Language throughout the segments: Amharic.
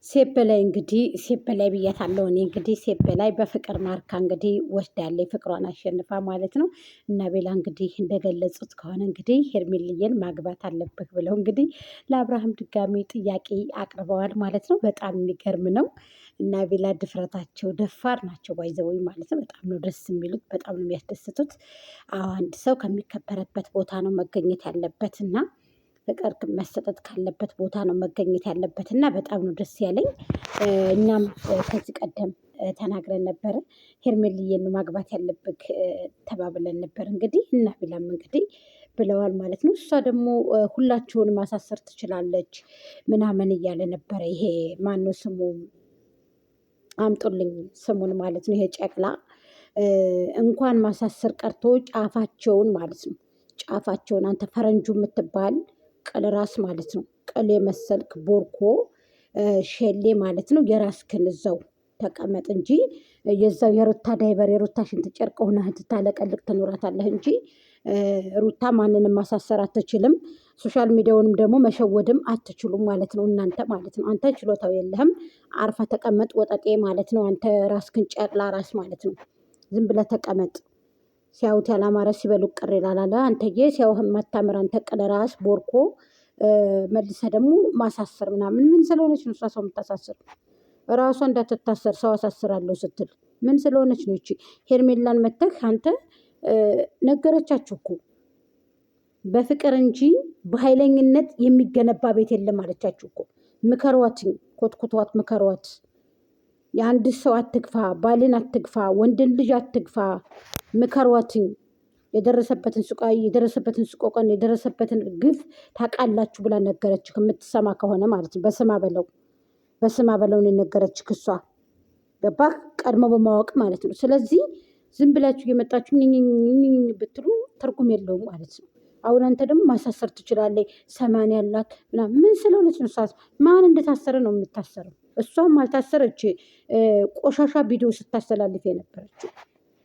ሴፕ ላይ እንግዲህ ሴፕ ላይ ብያታለሁ። እኔ እንግዲህ ሴፕ ላይ በፍቅር ማርካ እንግዲህ ወስዳለች ፍቅሯን አሸንፋ ማለት ነው። እና ቤላ እንግዲህ እንደገለጹት ከሆነ እንግዲህ ሄርሜልዬን ማግባት አለብህ ብለው እንግዲህ ለአብርሃም ድጋሚ ጥያቄ አቅርበዋል ማለት ነው። በጣም የሚገርም ነው። እና ቤላ ድፍረታቸው ደፋር ናቸው ባይዘወይ ማለት ነው። በጣም ነው ደስ የሚሉት፣ በጣም ነው የሚያስደስቱት። አንድ ሰው ከሚከበረበት ቦታ ነው መገኘት ያለበት እና ፍቅር መሰጠት ካለበት ቦታ ነው መገኘት ያለበት እና በጣም ነው ደስ ያለኝ። እኛም ከዚህ ቀደም ተናግረን ነበረ። ሄርሜልዬን ማግባት ያለብህ ተባብለን ነበር እንግዲህ እና ቤላም እንግዲህ ብለዋል ማለት ነው። እሷ ደግሞ ሁላችሁን ማሳሰር ትችላለች ምናምን እያለ ነበረ። ይሄ ማነው ስሙ? አምጡልኝ ስሙን ማለት ነው። ይሄ ጨቅላ እንኳን ማሳሰር ቀርቶ ጫፋቸውን ማለት ነው፣ ጫፋቸውን አንተ ፈረንጁ የምትባል ቅል ራስ ማለት ነው፣ ቅል የመሰልክ ቦርኮ ሼሌ ማለት ነው። የራስክን እዛው ተቀመጥ እንጂ የዛው የሩታ ዳይበር የሩታ ሽንት ጨርቅ ሆነህ ትታለቀልቅ ትኖራታለህ እንጂ ሩታ ማንንም ማሳሰር አትችልም። ሶሻል ሚዲያውንም ደግሞ መሸወድም አትችሉም ማለት ነው እናንተ ማለት ነው። አንተ ችሎታው የለህም፣ አርፈ ተቀመጥ ወጠጤ ማለት ነው። አንተ ራስክን ጨቅላ ራስ ማለት ነው። ዝም ብለህ ተቀመጥ። ሲያዩት ያላማረ ሲበሉ ቅር ይላል አለ። አንተዬ ሲያዩህ የማታምር አንተ ቅል ራስ ቦርኮ መልሰ ደግሞ ማሳሰር ምናምን ምን ስለሆነች ነው እሷ ሰው የምታሳስር? ራሷ እንዳትታሰር ሰው አሳስራለሁ ስትል ምን ስለሆነች ነው? ይቺ ሄርሜላን መተህ አንተ ነገረቻችሁ እኮ በፍቅር እንጂ በኃይለኝነት የሚገነባ ቤት የለም አለቻችሁ እኮ። ምከሯትኝ፣ ኮትኩቷት፣ ምከሯት። የአንድ ሰው አትግፋ፣ ባልን አትግፋ፣ ወንድን ልጅ አትግፋ፣ ምከሯትኝ። የደረሰበትን ስቃይ የደረሰበትን ስቆቀን የደረሰበትን ግፍ ታውቃላችሁ ብላ ነገረች። የምትሰማ ከሆነ ማለት ነው። በስማ በለውን የነገረች ክሷ ገባህ? ቀድሞ በማወቅ ማለት ነው። ስለዚህ ዝም ብላችሁ እየመጣችሁ ብትሉ ትርጉም የለውም ማለት ነው። አሁን አንተ ደግሞ ማሳሰር ትችላለህ፣ ሰማንያ ያላት ምናምን ምን ስለሆነች ነው? ማን እንደታሰረ ነው የምታሰረው? እሷም አልታሰረች። ቆሻሻ ቪዲዮ ስታስተላልፍ የነበረችው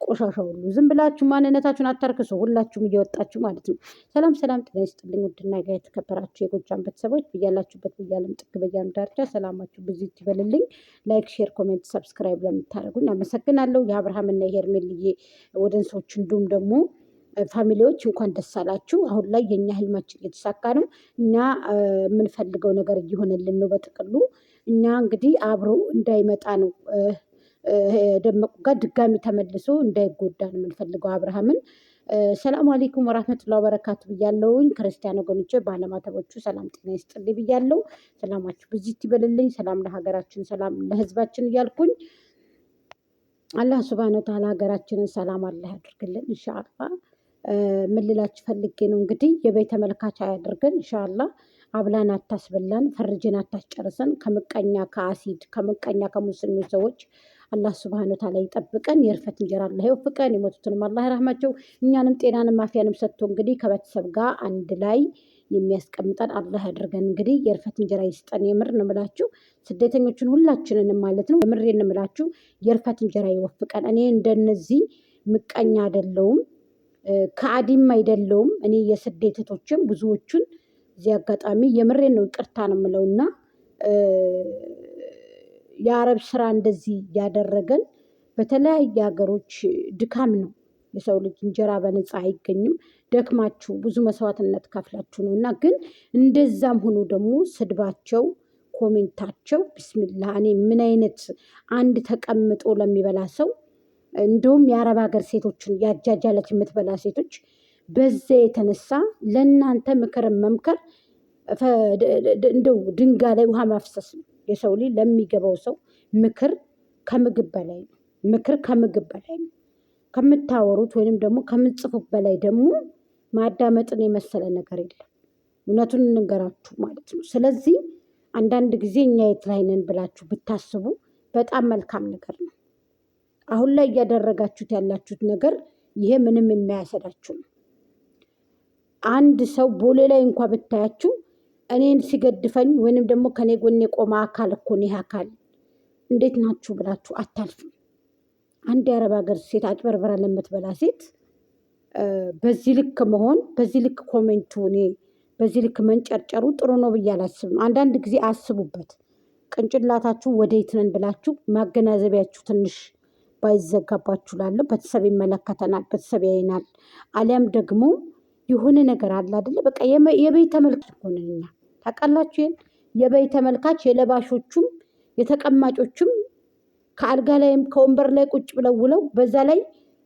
ቆሻሻ ሁሉ። ዝም ብላችሁ ማንነታችሁን አታርክሱ፣ ሁላችሁም እየወጣችሁ ማለት ነው። ሰላም ሰላም፣ ጤና ይስጥልኝ ውድና የተከበራችሁ የጎጃም ቤተሰቦች ብያላችሁበት ብያለም ጥግ በያለም ዳርቻ ሰላማችሁ ብዙ ይበልልኝ። ላይክ፣ ሼር፣ ኮሜንት፣ ሰብስክራይብ ለምታደርጉኝ አመሰግናለሁ። የአብርሃምና የሄርሜልዬ ወደንሶች እንዲሁም ደግሞ ፋሚሊዎች እንኳን ደስ አላችሁ። አሁን ላይ የኛ ህልማችን እየተሳካ ነው። እኛ የምንፈልገው ነገር እየሆነልን ነው። በጥቅሉ እኛ እንግዲህ አብሮ እንዳይመጣ ነው ደመቁ ጋር ድጋሚ ተመልሶ እንዳይጎዳ ነው የምንፈልገው አብርሃምን። ሰላም አለይኩም ወራህመቱላሂ ወበረካቱ ብያለሁኝ። ክርስቲያን ወገኖቼ ባለማተቦቹ ሰላም ጤና ይስጥልኝ ብያለሁ። ሰላማችሁ ብዙ ይበልልኝ። ሰላም ለሀገራችን፣ ሰላም ለህዝባችን እያልኩኝ አላህ ሱብሃነሁ ወተዓላ ሀገራችንን ሰላም አላህ ያድርግልን ኢንሻአላህ። ምን ልላችሁ ፈልጌ ነው እንግዲህ የቤት ተመልካች አያድርገን ኢንሻአላህ። አብላን አታስበላን፣ ፈርጅን አታስጨርሰን። ከምቀኛ ከአሲድ ከምቀኛ ከሙስሊም ሰዎች አላህ ሱብሃነሁ ወተዓላ ይጠብቀን። የእርፈት እንጀራ አላህ ይወፍቀን። የሞቱትንም አላህ ይረህማቸው። እኛንም ጤናንም አፍያንም ሰጥቶ እንግዲህ ከቤተሰብ ጋር አንድ ላይ የሚያስቀምጠን አላህ ያድርገን። እንግዲህ የእርፈት እንጀራ ይስጠን። የምር ነው የምላችሁ ስደተኞችን ሁላችንንም ማለት ነው። የምሬን ነው የምላችሁ የእርፈት እንጀራ ይወፍቀን። እኔ እንደነዚህ ምቀኛ አይደለሁም፣ ከአዲም አይደለሁም። እኔ የስደት እህቶችም ብዙዎቹን እዚህ አጋጣሚ የምሬን ነው ይቅርታ ነው የምለውና የአረብ ስራ እንደዚህ ያደረገን በተለያየ ሀገሮች ድካም ነው። የሰው ልጅ እንጀራ በነፃ አይገኝም። ደክማችሁ ብዙ መስዋዕትነት ከፍላችሁ ነው እና ግን እንደዛም ሆኖ ደግሞ ስድባቸው፣ ኮሜንታቸው ብስሚላ። እኔ ምን አይነት አንድ ተቀምጦ ለሚበላ ሰው እንደውም የአረብ ሀገር ሴቶችን ያጃጃለች የምትበላ ሴቶች በዛ የተነሳ ለእናንተ ምክርን መምከር እንደው ድንጋይ ላይ ውሃ ማፍሰስ ነው። የሰው ልጅ ለሚገባው ሰው ምክር ከምግብ በላይ ነው። ምክር ከምግብ በላይ ነው። ከምታወሩት ወይንም ደግሞ ከምትጽፉት በላይ ደግሞ ማዳመጥን የመሰለ ነገር የለም። እውነቱን እንንገራችሁ ማለት ነው። ስለዚህ አንዳንድ ጊዜ እኛ የት ላይ ነን ብላችሁ ብታስቡ በጣም መልካም ነገር ነው። አሁን ላይ እያደረጋችሁት ያላችሁት ነገር ይሄ ምንም የሚያሰዳችሁ ነው። አንድ ሰው ቦሌ ላይ እንኳ ብታያችሁ እኔን ሲገድፈኝ ወይንም ደግሞ ከኔ ጎን የቆመ አካል እኮ ነው ይሄ አካል እንዴት ናችሁ ብላችሁ አታልፉም። አንድ የአረብ ሀገር ሴት አጭበርበራ ለምትበላ ሴት በዚህ ልክ መሆን፣ በዚህ ልክ ኮሜንቱ፣ እኔ በዚህ ልክ መንጨርጨሩ ጥሩ ነው ብዬ አላስብም። አንዳንድ ጊዜ አስቡበት። ቅንጭላታችሁ ወዴት ነን ብላችሁ ማገናዘቢያችሁ ትንሽ ባይዘጋባችሁ ላለው ቤተሰብ ይመለከተናል፣ ቤተሰብ ያይናል። አሊያም ደግሞ የሆነ ነገር አለ አይደለ? በቃ የበይ ተመልካች ሆነን እኛ ታውቃላችሁ። ይሄን የበይ ተመልካች የለባሾቹም የተቀማጮቹም ከአልጋ ላይም ከወንበር ላይ ቁጭ ብለው ውለው በዛ ላይ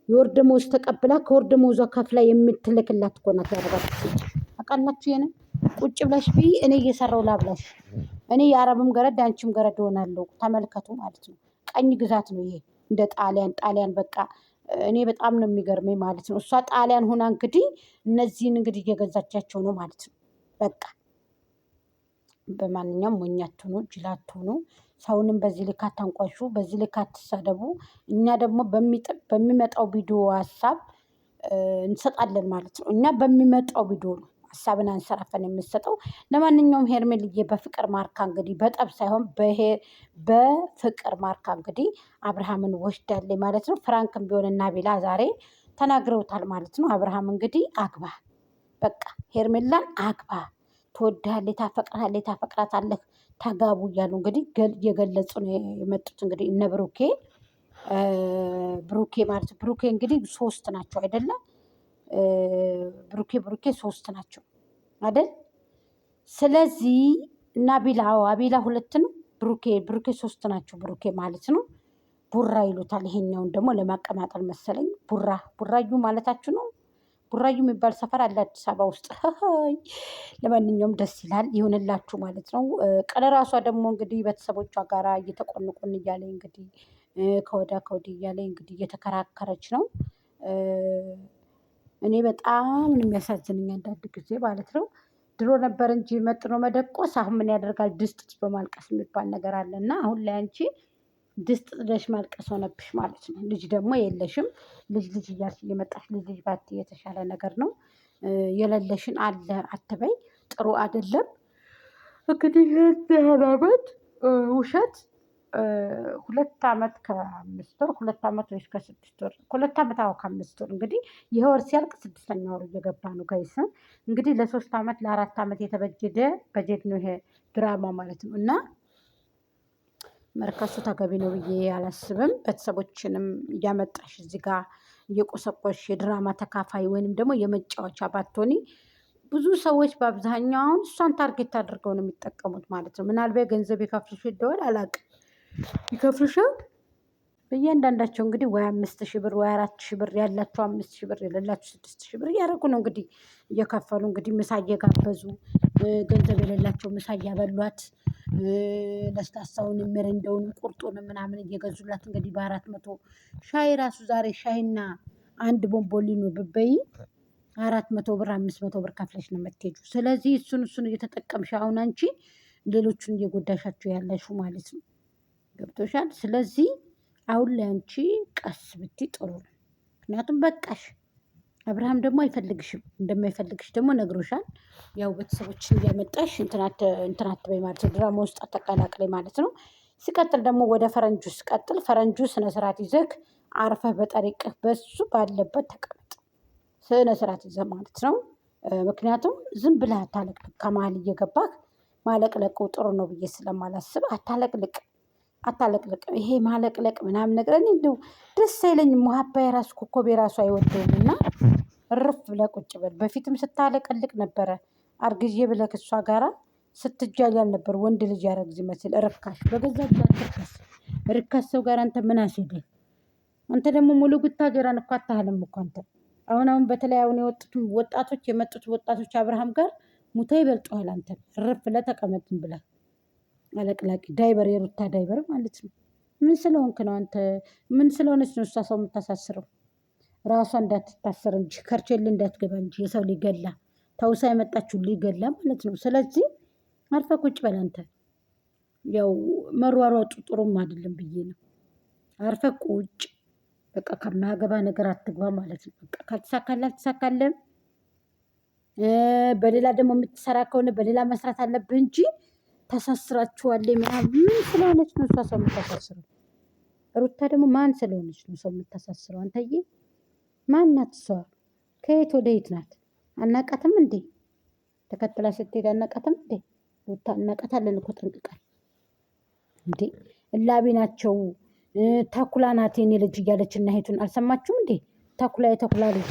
የወር ደመወዝ ተቀብላ ከወር ደመወዟ ከፍላ የምትልክላት እኮ ናት ያደረጋችሁ። ታውቃላችሁ። ይሄን ቁጭ ብለሽ ብይ እኔ እየሰራው ላብላሽ፣ እኔ የአረብም ገረድ አንቺም ገረድ ሆናለሁ። ተመልከቱ ማለት ነው። ቀኝ ግዛት ነው ይሄ። እንደ ጣሊያን በቃ እኔ በጣም ነው የሚገርመኝ ማለት ነው። እሷ ጣሊያን ሆና እንግዲህ እነዚህን እንግዲህ እየገዛቻቸው ነው ማለት ነው። በቃ በማንኛውም ሞኝ አትሁኑ፣ ጅል አትሁኑ። ሰውንም በዚህ ልክ አታንቋሹ፣ በዚህ ልክ አትሳደቡ። እኛ ደግሞ በሚመጣው ቪዲዮ ሀሳብ እንሰጣለን ማለት ነው። እኛ በሚመጣው ቪዲዮ ነው ሀሳብን አንሰራፈን የምንሰጠው። ለማንኛውም ሄርሜልዬ በፍቅር ማርካ እንግዲህ በጠብ ሳይሆን በፍቅር ማርካ እንግዲህ አብርሃምን ወስዳለች ማለት ነው። ፍራንክም ቢሆን እና ቤላ ዛሬ ተናግረውታል ማለት ነው። አብርሃም እንግዲህ አግባ፣ በቃ ሄርሜላን አግባ፣ ትወድሃለች፣ ታፈቅርሃለች፣ ታፈቅራታለህ፣ ተጋቡ እያሉ እንግዲህ እየገለጹ ነው የመጡት። እንግዲህ እነ ብሩኬ ማለት ብሩኬ እንግዲህ 3 ናቸው አይደለም? ብሩኬ 3 ናቸው አይደል? ስለዚህ እና አቤላ 2 ነው። ብሩኬ 3 ናቸው። ብሩኬ ማለት ነው። ቡራ ይሉታል። ይሄኛውን ደግሞ ለማቀማጠል መሰለኝ ቡራዩ ማለታችሁ ነው። ቡራዩ የሚባል ሰፈር አለ አዲስ አበባ ውስጥ። ለማንኛውም ደስ ይላል፣ ይሆንላችሁ ማለት ነው። ቀለራሷ ደግሞ እንግዲህ ቤተሰቦቿ ጋራ እየተቆንቁን እያለ እንግዲህ ከወዲህ እያለ እንግዲህ እየተከራከረች ነው። እኔ በጣም የሚያሳዝንኝ አንዳንድ ጊዜ ማለት ነው። ድሮ ነበር እንጂ መጥኖ መደቆስ፣ አሁን ምን ያደርጋል ድስት ጥዶ ማልቀስ የሚባል ነገር አለ እና አሁን ላይ አንቺ ድስት ጥደሽ ማልቀስ ሆነብሽ ማለት ነው። ልጅ ደግሞ የለሽም። ልጅ እያልሽ እየመጣሽ ልጅ ባት የተሻለ ነገር ነው። የሌለሽን አለ አትበይ፣ ጥሩ አይደለም። እንግዲህ ዓመት ውሸት 2 ዓመት ከ5 ወር 2 ዓመት ወይስ ከ6 ወር 2 ዓመት ከ5 ወር እንግዲህ ይህ ወር ሲያልቅ 6ኛ ወር እየገባ ነው ጋይስ። እንግዲህ ለ3 ዓመት ለ4 ዓመት የተበጀደ በጀት ነው ይሄ ድራማ ማለት ነው። እና መርከሱ ተገቢ ነው ብዬ አላስብም። ቤተሰቦችንም እያመጣሽ እዚህ ጋር እየቆሰቆሽ የድራማ ተካፋይ ወይንም ደግሞ የመጫወቻ ባትሆኒ ብዙ ሰዎች በአብዛኛው አሁን እሷን ታርጌት አድርገው ነው የሚጠቀሙት ማለት ነው። ምናልባት ገንዘብ የከፍልሽ ይደወል አላውቅም፣ ይከፍልሻል። በእያንዳንዳቸው እንግዲህ ወይ 5,000 ብር ወይ 4,000 ብር ያላቸው 5,000 ብር የሌላቸው 6,000 ብር እያደረጉ ነው እንግዲህ እየከፈሉ እንግዲህ ምሳ እየጋበዙ ገንዘብ የሌላቸው ምሳ እያበሏት ለስላሳውን የሚረንደውን ቁርጡን ምናምን እየገዙላት እንግዲህ በ400 ሻይ ራሱ ዛሬ ሻይና አንድ ቦምቦሊኖ ብበይ 400 ብር 500 ብር ከፍለሽ ነው የምትሄጂው። ስለዚህ እሱን እየተጠቀምሽ አሁን አንቺ ሌሎቹን እየጎዳሻቸው ያለሽው ማለት ነው። ገብቶሻል? ስለዚህ አሁን ላይ አንቺ ቀስ ብትይ ጥሩ ነው። ምክንያቱም በቃሽ። አብርሃም ደግሞ አይፈልግሽም፣ እንደማይፈልግሽ ደግሞ ነግሮሻል። ያው ቤተሰቦችን እያመጣሽ እንትን አትበይ ማለት ነው። ድራማ ውስጥ አተቀላቅለኝ ማለት ነው። ሲቀጥል ደግሞ ወደ ፈረንጁ ሲቀጥል ፈረንጁ ስነስርዓት ይዘህ አርፈህ በጠሪቅህ በሱ ባለበት ተቀመጥ። ስነስርዓት ይዘህ ማለት ነው። ምክንያቱም ዝም ብለህ አታለቅልቅ። ከመሀል እየገባህ ማለቅለቁ ጥሩ ነው ብዬ ስለማላስብ አታለቅልቅ። ይሄ ማለቅለቅ ምናምን ነገር እኔ እንደው ደስ አይለኝም። ሙሀባ የራሱ ኮከብ የራሱ አይወደውም እና እርፍ ብለህ ቁጭ በል። በፊትም ስታለቀልቅ ነበረ አርግዤ ብለህ እሷ ጋራ ስትጃል ያልነበር ወንድ ልጅ ያረግዝ ይመስል ርካሽ፣ በገዛ ርካሽ ሰው ጋር አንተ ምን አስሄድህ? አንተ ደግሞ ሙሉ ጉታጀራን እኮ አታህልም እኮ አንተ። አሁን በተለይ አሁን የመጡት ወጣቶች አብርሃም ጋር ሙታ ይበልጠዋል። አንተ እርፍ ብለህ ተቀመጥን ብለህ አለቅላቂ ዳይበር፣ የሩታ ዳይበር ማለት ነው። ምን ስለሆንክ ነው አንተ? ምን ስለሆነች ነው እሷ ሰው የምታሳስረው? ራሷ እንዳትታሰር እንጂ ከርቼል እንዳትገባ እንጂ የሰው ሊገላ ተውሳ የመጣችው ሊገላ ማለት ነው። ስለዚህ አርፈ ቁጭ በል አንተ። ያው መሯሯጡ ጥሩም አይደለም ብዬ ነው። አርፈ ቁጭ በቃ። ከማያገባ ነገር አትግባ ማለት ነው። በቃ ካልተሳካልህ አልተሳካልህም። በሌላ ደግሞ የምትሰራ ከሆነ በሌላ መስራት አለብህ እንጂ ተሳስራችኋል ምናምን። ምን ስለሆነች ነው እሷ ሰው የምታሳስረው? ሩታ ደግሞ ማን ስለሆነች ነው ሰው የምታሳስረው? አንተዬ ማን ናት እሷ? ከየት ወደ የት ናት? አናቃትም እንዴ? ተከትላ ስትሄድ አናቃትም እንዴ? ሩታ እናቃታለን እኮ ጠንቅቃል። እንዴ እላቢ ናቸው። ተኩላ ናት የኔ ልጅ እያለች እና ሄቱን አልሰማችሁም እንዴ? ተኩላ የተኩላ ልጅ